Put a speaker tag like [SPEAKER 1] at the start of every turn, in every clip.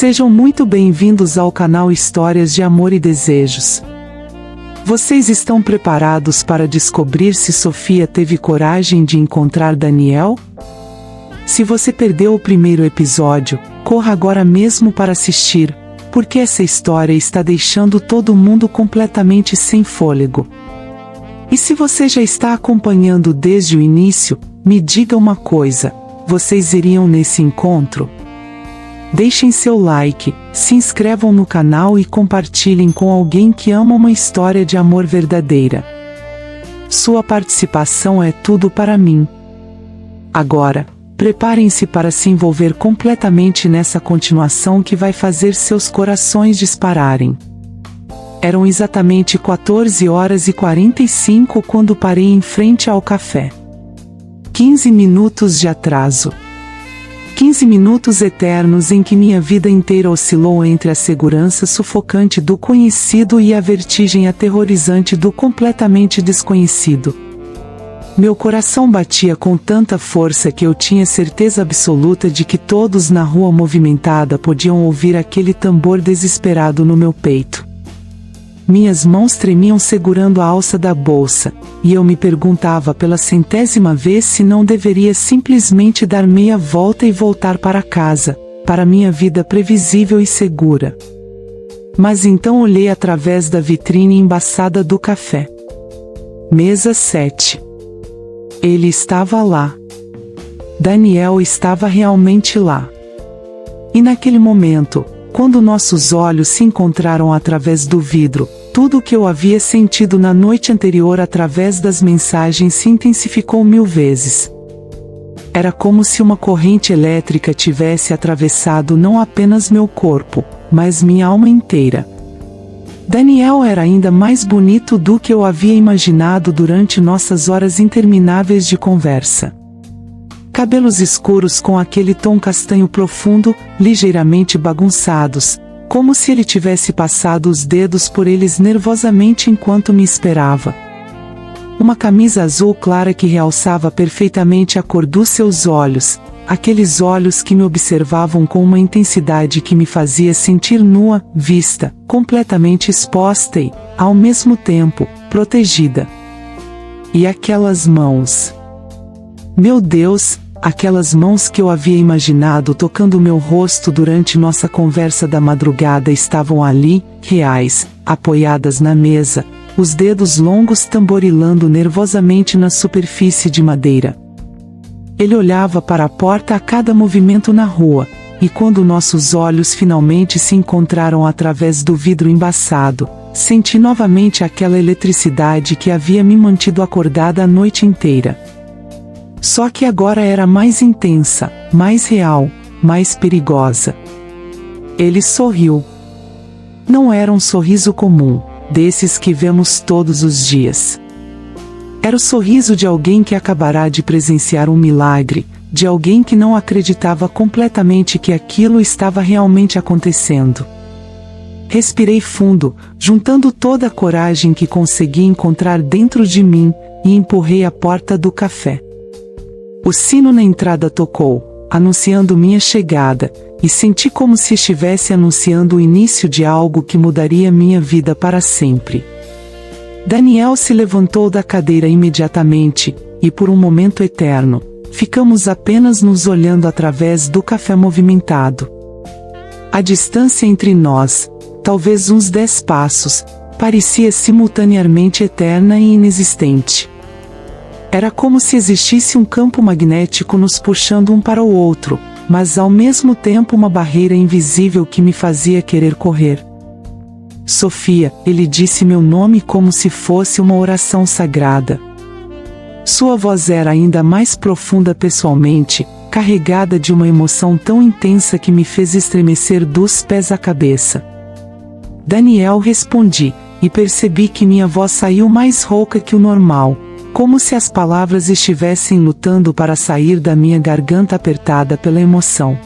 [SPEAKER 1] Sejam muito bem-vindos ao canal Histórias de Amor e Desejos. Vocês estão preparados para descobrir se Sofia teve coragem de encontrar Daniel? Se você perdeu o primeiro episódio, corra agora mesmo para assistir, porque essa história está deixando todo mundo completamente sem fôlego. E se você já está acompanhando desde o início, me diga uma coisa: vocês iriam nesse encontro? Deixem seu like, se inscrevam no canal e compartilhem com alguém que ama uma história de amor verdadeira. Sua participação é tudo para mim. Agora, preparem-se para se envolver completamente nessa continuação que vai fazer seus corações dispararem. Eram exatamente 14h45 quando parei em frente ao café. 15 minutos de atraso. 15 minutos eternos em que minha vida inteira oscilou entre a segurança sufocante do conhecido e a vertigem aterrorizante do completamente desconhecido. Meu coração batia com tanta força que eu tinha certeza absoluta de que todos na rua movimentada podiam ouvir aquele tambor desesperado no meu peito. Minhas mãos tremiam segurando a alça da bolsa, e eu me perguntava pela 100ª vez se não deveria simplesmente dar meia volta e voltar para casa, para minha vida previsível e segura. Mas então olhei através da vitrine embaçada do café. Mesa 7. Ele estava lá. Daniel estava realmente lá. E naquele momento, quando nossos olhos se encontraram através do vidro, tudo o que eu havia sentido na noite anterior através das mensagens se intensificou 1000 vezes. Era como se uma corrente elétrica tivesse atravessado não apenas meu corpo, mas minha alma inteira. Daniel era ainda mais bonito do que eu havia imaginado durante nossas horas intermináveis de conversa. Cabelos escuros com aquele tom castanho profundo, ligeiramente bagunçados, como se ele tivesse passado os dedos por eles nervosamente enquanto me esperava. Uma camisa azul clara que realçava perfeitamente a cor dos seus olhos, aqueles olhos que me observavam com uma intensidade que me fazia sentir nua, vista, completamente exposta e, ao mesmo tempo, protegida. E aquelas mãos. Meu Deus! Aquelas mãos que eu havia imaginado tocando meu rosto durante nossa conversa da madrugada estavam ali, reais, apoiadas na mesa, os dedos longos tamborilando nervosamente na superfície de madeira. Ele olhava para a porta a cada movimento na rua, e quando nossos olhos finalmente se encontraram através do vidro embaçado, senti novamente aquela eletricidade que havia me mantido acordada a noite inteira. Só que agora era mais intensa, mais real, mais perigosa. Ele sorriu. Não era um sorriso comum, desses que vemos todos os dias. Era o sorriso de alguém que acabará de presenciar um milagre, de alguém que não acreditava completamente que aquilo estava realmente acontecendo. Respirei fundo, juntando toda a coragem que consegui encontrar dentro de mim, e empurrei a porta do café. O sino na entrada tocou, anunciando minha chegada, e senti como se estivesse anunciando o início de algo que mudaria minha vida para sempre. Daniel se levantou da cadeira imediatamente, e por um momento eterno, ficamos apenas nos olhando através do café movimentado. A distância entre nós, talvez uns 10 passos, parecia simultaneamente eterna e inexistente. Era como se existisse um campo magnético nos puxando um para o outro, mas ao mesmo tempo uma barreira invisível que me fazia querer correr. Sofia, ele disse meu nome como se fosse uma oração sagrada. Sua voz era ainda mais profunda pessoalmente, carregada de uma emoção tão intensa que me fez estremecer dos pés à cabeça. Daniel, respondi, e percebi que minha voz saiu mais rouca que o normal, como se as palavras estivessem lutando para sair da minha garganta apertada pela emoção.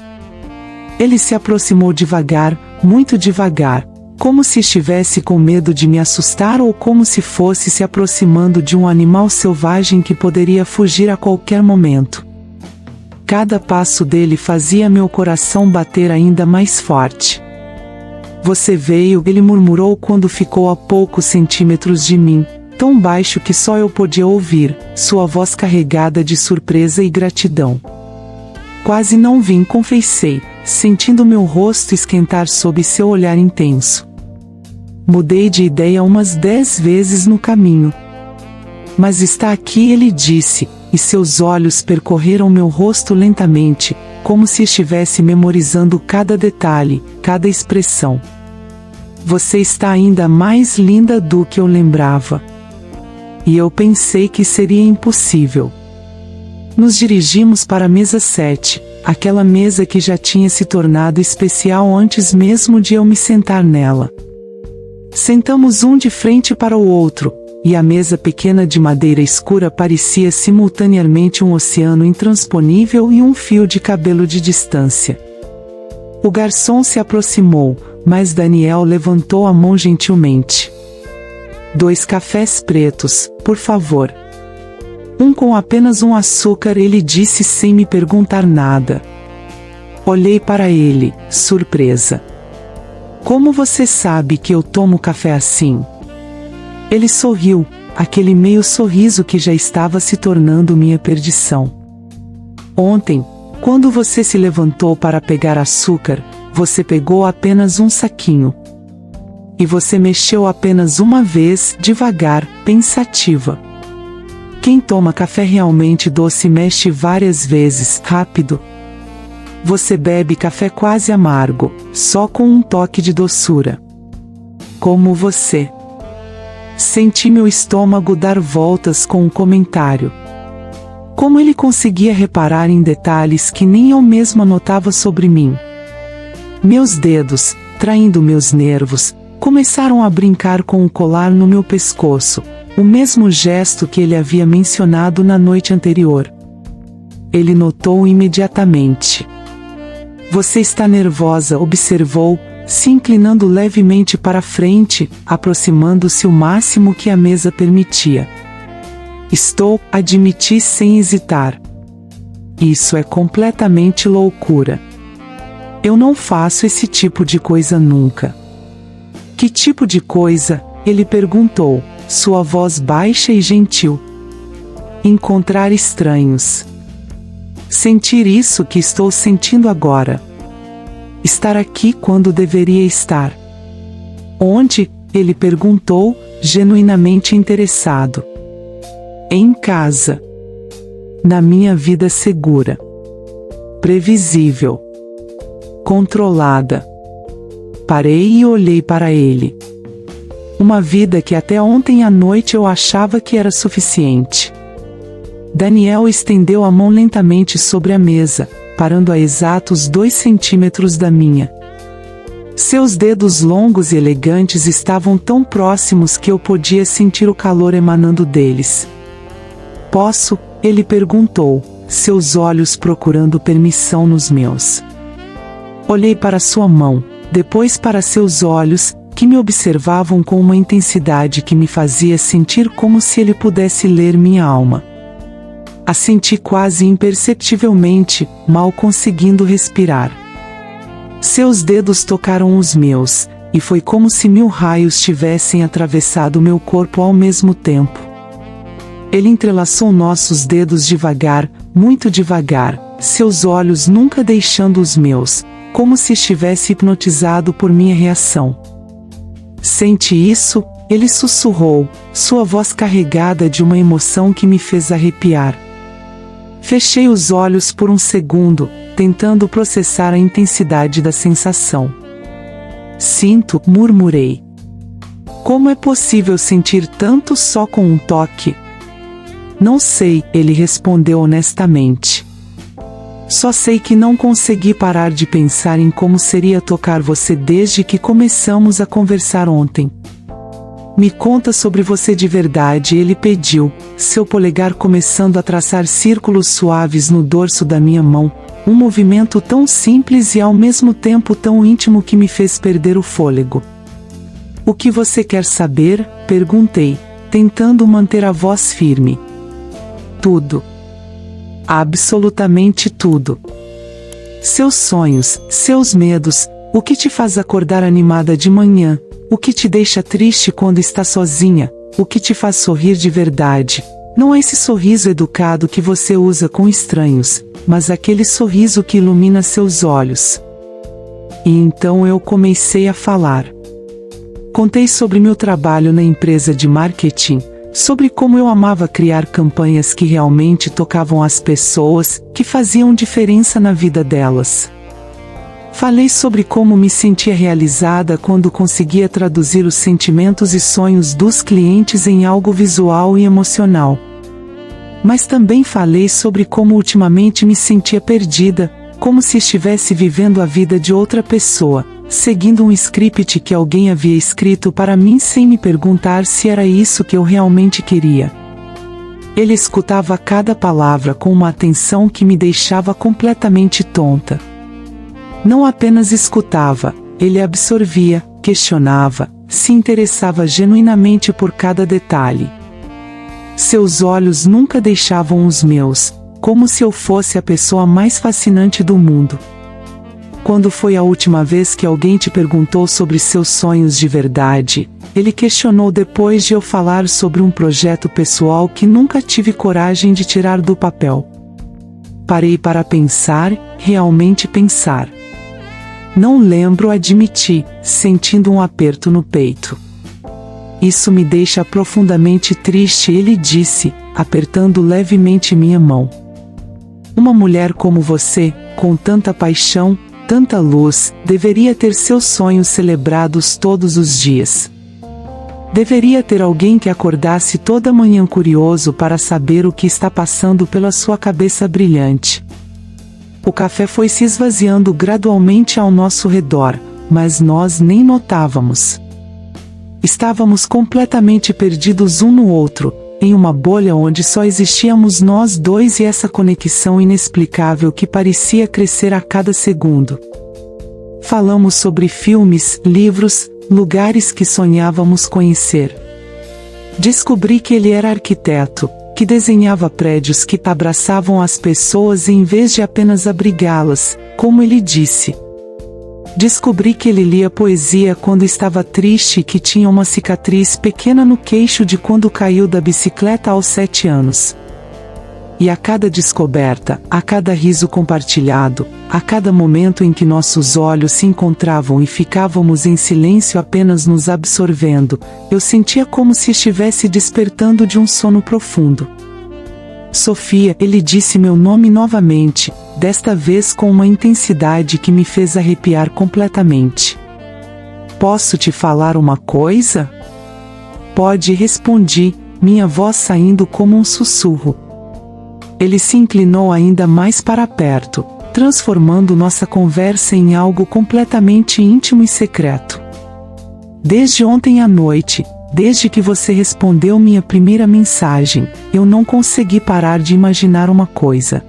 [SPEAKER 1] Ele se aproximou devagar, muito devagar, como se estivesse com medo de me assustar ou como se fosse se aproximando de um animal selvagem que poderia fugir a qualquer momento. Cada passo dele fazia meu coração bater ainda mais forte. Você veio, ele murmurou quando ficou a poucos centímetros de mim, tão baixo que só eu podia ouvir, sua voz carregada de surpresa e gratidão. Quase não vim, confessei, sentindo meu rosto esquentar sob seu olhar intenso. Mudei de ideia umas 10 vezes no caminho. Mas está aqui, ele disse, e seus olhos percorreram meu rosto lentamente, como se estivesse memorizando cada detalhe, cada expressão. Você está ainda mais linda do que eu lembrava. E eu pensei que seria impossível. Nos dirigimos para a mesa 7, aquela mesa que já tinha se tornado especial antes mesmo de eu me sentar nela. Sentamos um de frente para o outro, e a mesa pequena de madeira escura parecia simultaneamente um oceano intransponível e um fio de cabelo de distância. O garçom se aproximou, mas Daniel levantou a mão gentilmente. 2 cafés pretos, por favor. Um com apenas um açúcar, ele disse sem me perguntar nada. Olhei para ele, surpresa. Como você sabe que eu tomo café assim? Ele sorriu, aquele meio sorriso que já estava se tornando minha perdição. Ontem, quando você se levantou para pegar açúcar, você pegou apenas um saquinho. E você mexeu apenas uma vez, devagar, pensativa. Quem toma café realmente doce mexe várias vezes, rápido. Você bebe café quase amargo, só com um toque de doçura. Como você. Senti meu estômago dar voltas com um comentário. Como ele conseguia reparar em detalhes que nem eu mesma notava sobre mim. Meus dedos, traindo meus nervos, começaram a brincar com o colar no meu pescoço, o mesmo gesto que ele havia mencionado na noite anterior. Ele notou imediatamente. Você está nervosa, observou, se inclinando levemente para frente, aproximando-se o máximo que a mesa permitia. Estou, admiti sem hesitar. Isso é completamente loucura. Eu não faço esse tipo de coisa nunca. Que tipo de coisa? Ele perguntou, sua voz baixa e gentil. Encontrar estranhos. Sentir isso que estou sentindo agora. Estar aqui quando deveria estar. Onde? Ele perguntou, genuinamente interessado. Em casa. Na minha vida segura. Previsível. Controlada. Parei e olhei para ele. Uma vida que até ontem à noite eu achava que era suficiente. Daniel estendeu a mão lentamente sobre a mesa, parando a exatos 2 centímetros da minha. Seus dedos longos e elegantes estavam tão próximos que eu podia sentir o calor emanando deles. Posso? Ele perguntou, seus olhos procurando permissão nos meus. Olhei para sua mão, depois para seus olhos, que me observavam com uma intensidade que me fazia sentir como se ele pudesse ler minha alma. Assenti quase imperceptivelmente, mal conseguindo respirar. Seus dedos tocaram os meus, e foi como se 1000 raios tivessem atravessado meu corpo ao mesmo tempo. Ele entrelaçou nossos dedos devagar, muito devagar, seus olhos nunca deixando os meus, como se estivesse hipnotizado por minha reação. Sente isso? Ele sussurrou, sua voz carregada de uma emoção que me fez arrepiar. Fechei os olhos por um segundo, tentando processar a intensidade da sensação. Sinto, murmurei. Como é possível sentir tanto só com um toque? Não sei, ele respondeu honestamente. Só sei que não consegui parar de pensar em como seria tocar você desde que começamos a conversar ontem. Me conta sobre você de verdade, ele pediu, seu polegar começando a traçar círculos suaves no dorso da minha mão, um movimento tão simples e ao mesmo tempo tão íntimo que me fez perder o fôlego. O que você quer saber? Perguntei, tentando manter a voz firme. Tudo. Absolutamente tudo. Seus sonhos, seus medos, o que te faz acordar animada de manhã, o que te deixa triste quando está sozinha, o que te faz sorrir de verdade. Não é esse sorriso educado que você usa com estranhos, mas aquele sorriso que ilumina seus olhos. E então eu comecei a falar. Contei sobre meu trabalho na empresa de marketing, sobre como eu amava criar campanhas que realmente tocavam as pessoas, que faziam diferença na vida delas. Falei sobre como me sentia realizada quando conseguia traduzir os sentimentos e sonhos dos clientes em algo visual e emocional. Mas também falei sobre como ultimamente me sentia perdida, como se estivesse vivendo a vida de outra pessoa, seguindo um script que alguém havia escrito para mim sem me perguntar se era isso que eu realmente queria. Ele escutava cada palavra com uma atenção que me deixava completamente tonta. Não apenas escutava, ele absorvia, questionava, se interessava genuinamente por cada detalhe. Seus olhos nunca deixavam os meus, como se eu fosse a pessoa mais fascinante do mundo. Quando foi a última vez que alguém te perguntou sobre seus sonhos de verdade? Ele questionou depois de eu falar sobre um projeto pessoal que nunca tive coragem de tirar do papel. Parei para pensar, realmente pensar. Não lembro, admiti, sentindo um aperto no peito. Isso me deixa profundamente triste, ele disse, apertando levemente minha mão. Uma mulher como você, com tanta paixão, tanta luz, deveria ter seus sonhos celebrados todos os dias. Deveria ter alguém que acordasse toda manhã curioso para saber o que está passando pela sua cabeça brilhante. O café foi se esvaziando gradualmente ao nosso redor, mas nós nem notávamos. Estávamos completamente perdidos um no outro, em uma bolha onde só existíamos nós dois e essa conexão inexplicável que parecia crescer a cada segundo. Falamos sobre filmes, livros, lugares que sonhávamos conhecer. Descobri que ele era arquiteto, que desenhava prédios que abraçavam as pessoas em vez de apenas abrigá-las, como ele disse. Descobri que ele lia poesia quando estava triste e que tinha uma cicatriz pequena no queixo de quando caiu da bicicleta aos 7 anos. E a cada descoberta, a cada riso compartilhado, a cada momento em que nossos olhos se encontravam e ficávamos em silêncio apenas nos absorvendo, eu sentia como se estivesse despertando de um sono profundo. Sofia, ele disse meu nome novamente, desta vez com uma intensidade que me fez arrepiar completamente. Posso te falar uma coisa? Pode, respondi, minha voz saindo como um sussurro. Ele se inclinou ainda mais para perto, transformando nossa conversa em algo completamente íntimo e secreto. Desde ontem à noite, desde que você respondeu minha primeira mensagem, eu não consegui parar de imaginar uma coisa.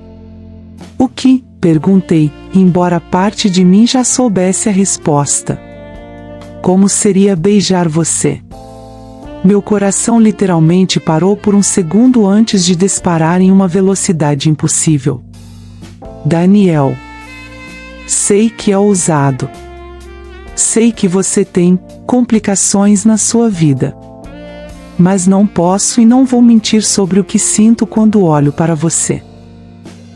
[SPEAKER 1] O que? Perguntei, embora parte de mim já soubesse a resposta. Como seria beijar você? Meu coração literalmente parou por um segundo antes de disparar em uma velocidade impossível. Daniel. Sei que é ousado. Sei que você tem complicações na sua vida. Mas não posso e não vou mentir sobre o que sinto quando olho para você.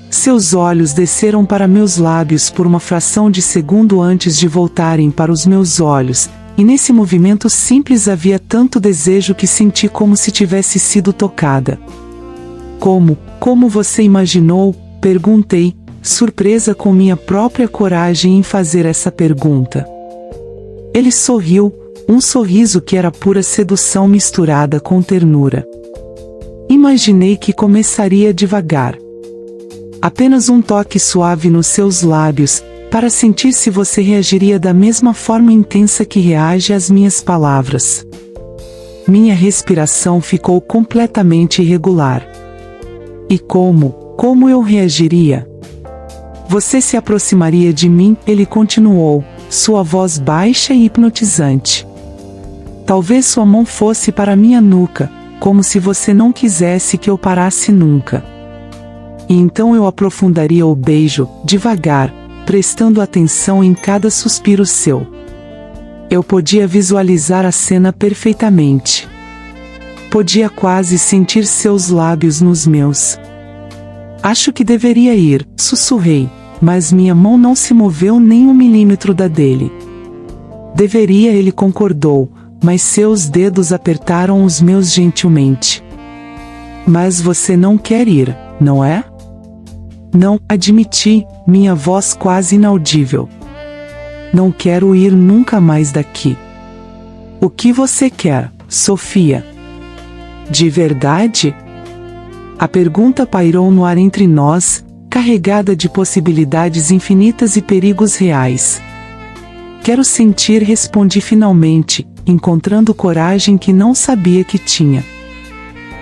[SPEAKER 1] Seus olhos desceram para meus lábios por uma fração de segundo antes de voltarem para os meus olhos, e nesse movimento simples havia tanto desejo que senti como se tivesse sido tocada. Como você imaginou? Perguntei, surpresa com minha própria coragem em fazer essa pergunta. Ele sorriu, um sorriso que era pura sedução misturada com ternura. Imaginei que começaria devagar. Apenas um toque suave nos seus lábios, para sentir se você reagiria da mesma forma intensa que reage às minhas palavras. Minha respiração ficou completamente irregular. E como eu reagiria? Você se aproximaria de mim, ele continuou, sua voz baixa e hipnotizante. Talvez sua mão fosse para minha nuca, como se você não quisesse que eu parasse nunca. E então eu aprofundaria o beijo, devagar, prestando atenção em cada suspiro seu. Eu podia visualizar a cena perfeitamente. Podia quase sentir seus lábios nos meus. Acho que deveria ir, sussurrei, mas minha mão não se moveu nem 1 milímetro da dele. Deveria, ele concordou, mas seus dedos apertaram os meus gentilmente. Mas você não quer ir, não é? Não, admiti, minha voz quase inaudível. Não quero ir nunca mais daqui. O que você quer, Sofia? De verdade? A pergunta pairou no ar entre nós, carregada de possibilidades infinitas e perigos reais. Quero sentir, respondi finalmente, encontrando coragem que não sabia que tinha.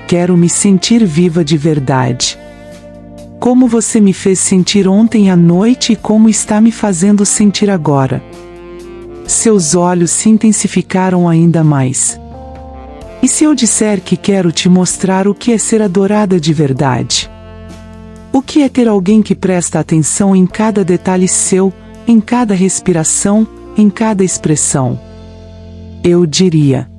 [SPEAKER 1] Quero me sentir viva de verdade. Como você me fez sentir ontem à noite e como está me fazendo sentir agora. Seus olhos se intensificaram ainda mais. E se eu disser que quero te mostrar o que é ser adorada de verdade? O que é ter alguém que presta atenção em cada detalhe seu, em cada respiração, em cada expressão? Eu diria.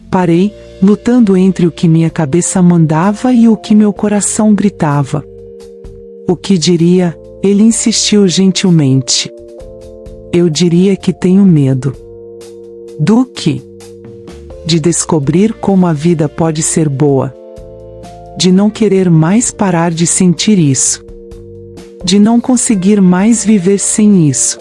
[SPEAKER 1] Parei, lutando entre o que minha cabeça mandava e o que meu coração gritava. O que diria? Ele insistiu gentilmente. Eu diria que tenho medo. Do que? De descobrir como a vida pode ser boa. De não querer mais parar de sentir isso. De não conseguir mais viver sem isso.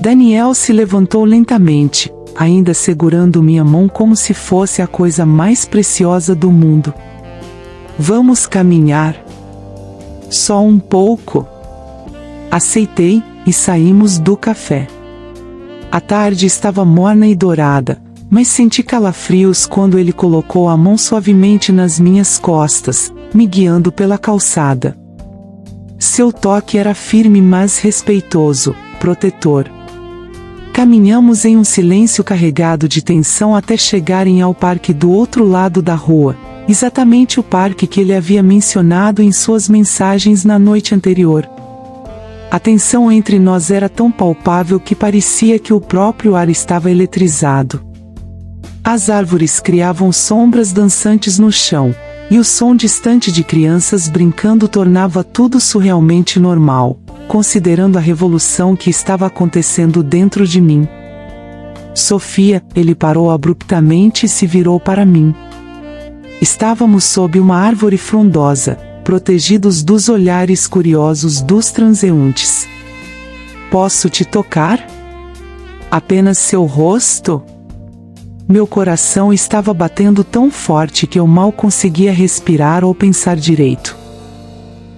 [SPEAKER 1] Daniel se levantou lentamente, ainda segurando minha mão como se fosse a coisa mais preciosa do mundo. Vamos caminhar. Só um pouco. Aceitei, e saímos do café. A tarde estava morna e dourada, mas senti calafrios quando ele colocou a mão suavemente nas minhas costas, me guiando pela calçada. Seu toque era firme mas respeitoso, protetor. Caminhamos em um silêncio carregado de tensão até chegarem ao parque do outro lado da rua, exatamente o parque que ele havia mencionado em suas mensagens na noite anterior. A tensão entre nós era tão palpável que parecia que o próprio ar estava eletrizado. As árvores criavam sombras dançantes no chão, e o som distante de crianças brincando tornava tudo surrealmente normal, considerando a revolução que estava acontecendo dentro de mim. Sofia, ele parou abruptamente e se virou para mim. Estávamos sob uma árvore frondosa, protegidos dos olhares curiosos dos transeuntes. Posso te tocar? Apenas seu rosto? Meu coração estava batendo tão forte que eu mal conseguia respirar ou pensar direito.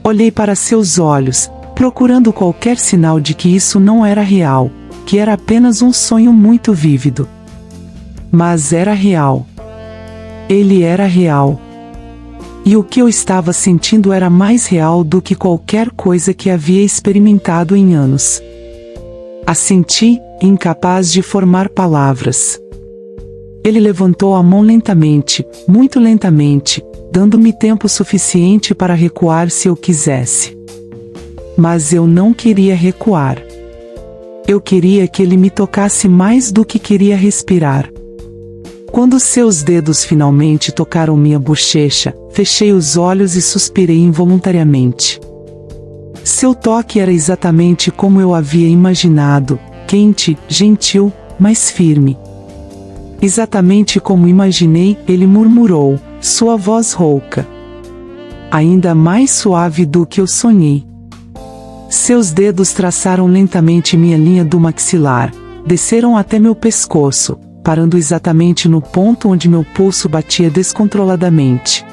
[SPEAKER 1] Olhei para seus olhos, procurando qualquer sinal de que isso não era real, que era apenas um sonho muito vívido. Mas era real. Ele era real. E o que eu estava sentindo era mais real do que qualquer coisa que havia experimentado em anos. Assenti, incapaz de formar palavras. Ele levantou a mão lentamente, muito lentamente, dando-me tempo suficiente para recuar se eu quisesse. Mas eu não queria recuar. Eu queria que ele me tocasse mais do que queria respirar. Quando seus dedos finalmente tocaram minha bochecha, fechei os olhos e suspirei involuntariamente. Seu toque era exatamente como eu havia imaginado, quente, gentil, mas firme. Exatamente como imaginei, ele murmurou, sua voz rouca. Ainda mais suave do que eu sonhei. Seus dedos traçaram lentamente minha linha do maxilar, desceram até meu pescoço, parando exatamente no ponto onde meu pulso batia descontroladamente.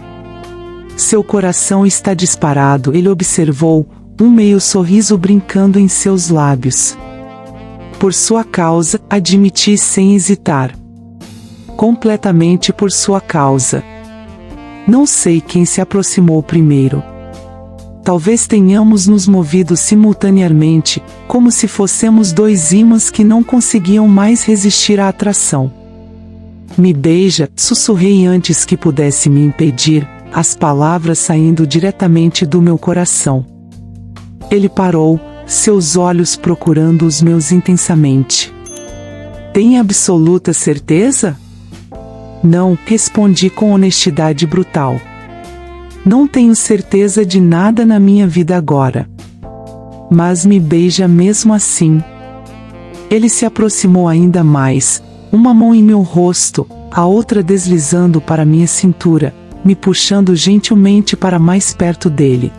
[SPEAKER 1] Seu coração está disparado, ele observou, um meio sorriso brincando em seus lábios. Por sua causa, admiti sem hesitar. Completamente por sua causa. Não sei quem se aproximou primeiro. Talvez tenhamos nos movido simultaneamente, como se fôssemos dois ímãs que não conseguiam mais resistir à atração. Me beija, sussurrei antes que pudesse me impedir, as palavras saindo diretamente do meu coração. Ele parou, seus olhos procurando os meus intensamente. Tem absoluta certeza? Não, respondi com honestidade brutal. Não tenho certeza de nada na minha vida agora. Mas me beija mesmo assim. Ele se aproximou ainda mais, uma mão em meu rosto, a outra deslizando para minha cintura, me puxando gentilmente para mais perto dele.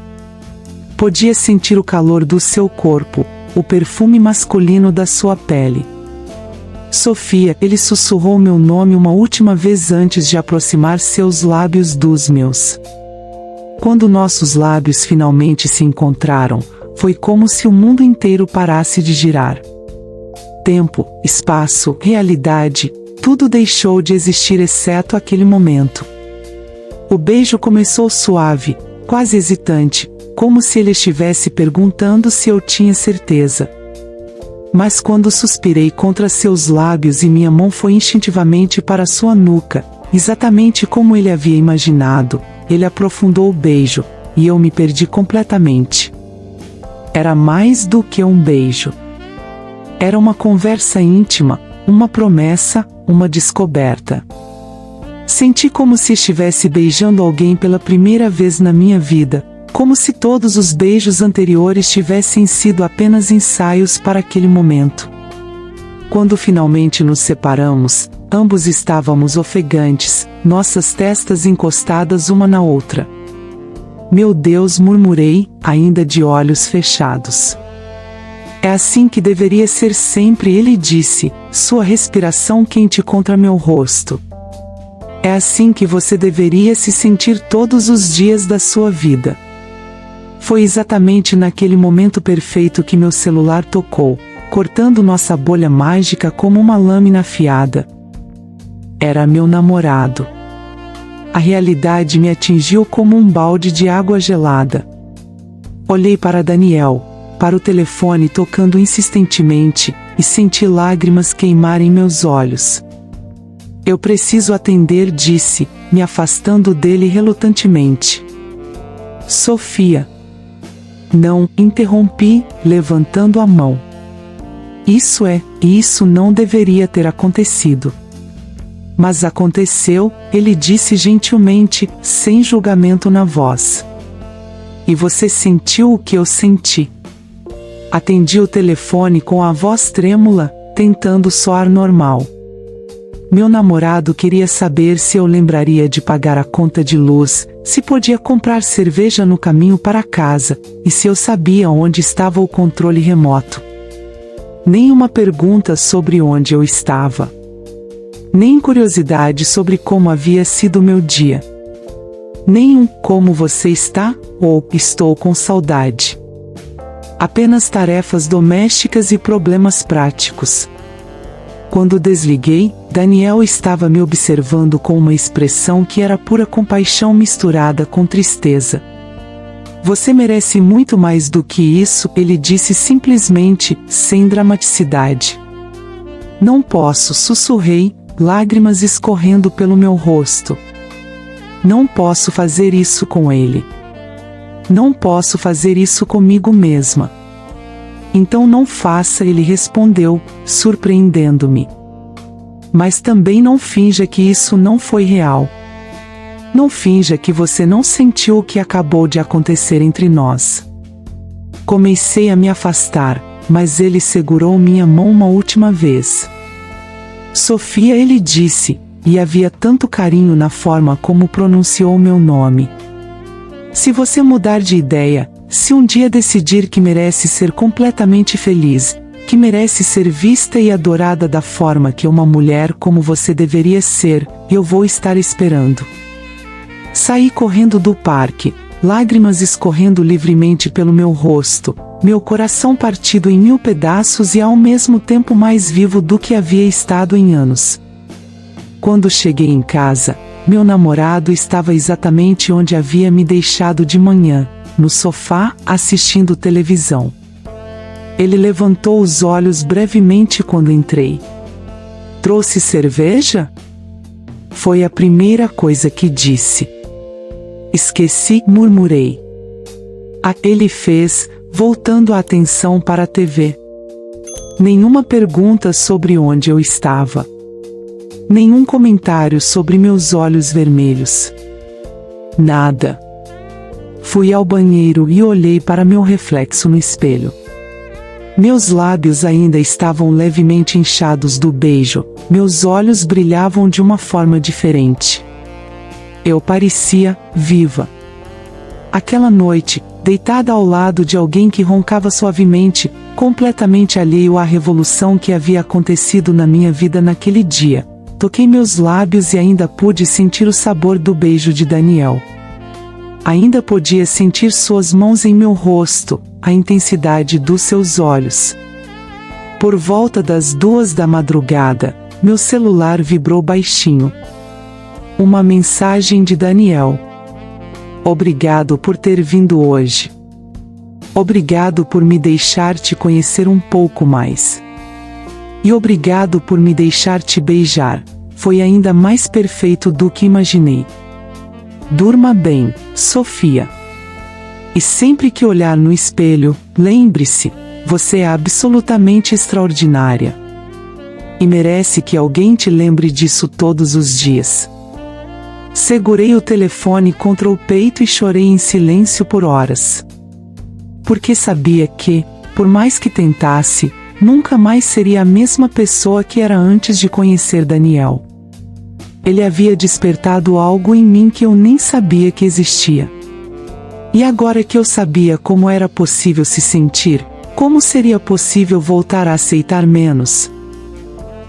[SPEAKER 1] Podia sentir o calor do seu corpo, o perfume masculino da sua pele. Sofia, ele sussurrou meu nome uma última vez antes de aproximar seus lábios dos meus. Quando nossos lábios finalmente se encontraram, foi como se o mundo inteiro parasse de girar. Tempo, espaço, realidade, tudo deixou de existir exceto aquele momento. O beijo começou suave, quase hesitante, como se ele estivesse perguntando se eu tinha certeza. Mas quando suspirei contra seus lábios e minha mão foi instintivamente para sua nuca, exatamente como ele havia imaginado, ele aprofundou o beijo, e eu me perdi completamente. Era mais do que um beijo. Era uma conversa íntima, uma promessa, uma descoberta. Senti como se estivesse beijando alguém pela primeira vez na minha vida, como se todos os beijos anteriores tivessem sido apenas ensaios para aquele momento. Quando finalmente nos separamos, ambos estávamos ofegantes, nossas testas encostadas uma na outra. Meu Deus, murmurei, ainda de olhos fechados. É assim que deveria ser sempre, ele disse, sua respiração quente contra meu rosto. É assim que você deveria se sentir todos os dias da sua vida. Foi exatamente naquele momento perfeito que meu celular tocou, cortando nossa bolha mágica como uma lâmina afiada. Era meu namorado. A realidade me atingiu como um balde de água gelada. Olhei para Daniel, para o telefone tocando insistentemente, e senti lágrimas queimarem meus olhos. Eu preciso atender, disse, me afastando dele relutantemente. Sofia. Não, interrompi, levantando a mão. Isso não deveria ter acontecido. Mas aconteceu, ele disse gentilmente, sem julgamento na voz. E você sentiu o que eu senti. Atendi o telefone com a voz trêmula, tentando soar normal. Meu namorado queria saber se eu lembraria de pagar a conta de luz, se podia comprar cerveja no caminho para casa, e se eu sabia onde estava o controle remoto. Nenhuma pergunta sobre onde eu estava. Nem curiosidade sobre como havia sido meu dia. Nem como você está, ou estou com saudade. Apenas tarefas domésticas e problemas práticos. Quando desliguei, Daniel estava me observando com uma expressão que era pura compaixão misturada com tristeza. Você merece muito mais do que isso, ele disse simplesmente, sem dramaticidade. Não posso, sussurrei, lágrimas escorrendo pelo meu rosto. Não posso fazer isso com ele. Não posso fazer isso comigo mesma. Então não faça, ele respondeu, surpreendendo-me. Mas também não finja que isso não foi real. Não finja que você não sentiu o que acabou de acontecer entre nós. Comecei a me afastar, mas ele segurou minha mão uma última vez. Sofia, ele disse, e havia tanto carinho na forma como pronunciou meu nome. Se você mudar de ideia, se um dia decidir que merece ser completamente feliz, que merece ser vista e adorada da forma que uma mulher como você deveria ser, eu vou estar esperando. Saí correndo do parque, lágrimas escorrendo livremente pelo meu rosto, meu coração partido em 1000 pedaços e ao mesmo tempo mais vivo do que havia estado em anos. Quando cheguei em casa, meu namorado estava exatamente onde havia me deixado de manhã, no sofá, assistindo televisão. Ele levantou os olhos brevemente quando entrei. Trouxe cerveja? Foi a primeira coisa que disse. Esqueci, murmurei. Ele fez, voltando a atenção para a TV. Nenhuma pergunta sobre onde eu estava. Nenhum comentário sobre meus olhos vermelhos. Nada. Fui ao banheiro e olhei para meu reflexo no espelho. Meus lábios ainda estavam levemente inchados do beijo, meus olhos brilhavam de uma forma diferente. Eu parecia viva. Aquela noite, deitada ao lado de alguém que roncava suavemente, completamente alheio à revolução que havia acontecido na minha vida naquele dia, toquei meus lábios e ainda pude sentir o sabor do beijo de Daniel. Ainda podia sentir suas mãos em meu rosto, a intensidade dos seus olhos. Por volta das 2 da madrugada, meu celular vibrou baixinho. Uma mensagem de Daniel. Obrigado por ter vindo hoje. Obrigado por me deixar te conhecer um pouco mais. E obrigado por me deixar te beijar. Foi ainda mais perfeito do que imaginei. Durma bem, Sofia. E sempre que olhar no espelho, lembre-se, você é absolutamente extraordinária. E merece que alguém te lembre disso todos os dias. Segurei o telefone contra o peito e chorei em silêncio por horas. Porque sabia que, por mais que tentasse, nunca mais seria a mesma pessoa que era antes de conhecer Daniel. Ele havia despertado algo em mim que eu nem sabia que existia. E agora que eu sabia como era possível se sentir, como seria possível voltar a aceitar menos?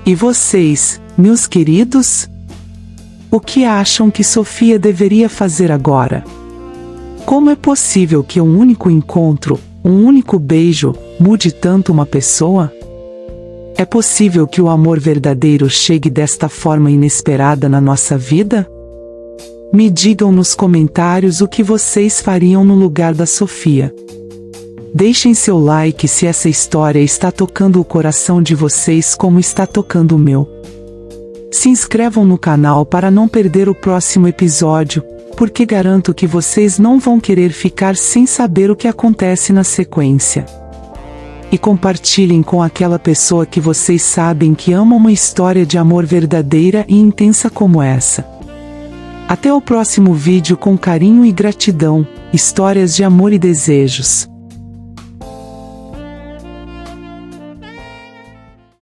[SPEAKER 1] E vocês, meus queridos? O que acham que Sofia deveria fazer agora? Como é possível que um único encontro, um único beijo, mude tanto uma pessoa? É possível que o amor verdadeiro chegue desta forma inesperada na nossa vida? Me digam nos comentários o que vocês fariam no lugar da Sofia. Deixem seu like se essa história está tocando o coração de vocês como está tocando o meu. Se inscrevam no canal para não perder o próximo episódio, porque garanto que vocês não vão querer ficar sem saber o que acontece na sequência. E compartilhem com aquela pessoa que vocês sabem que ama uma história de amor verdadeira e intensa como essa. Até o próximo vídeo com carinho e gratidão, histórias de amor e desejos.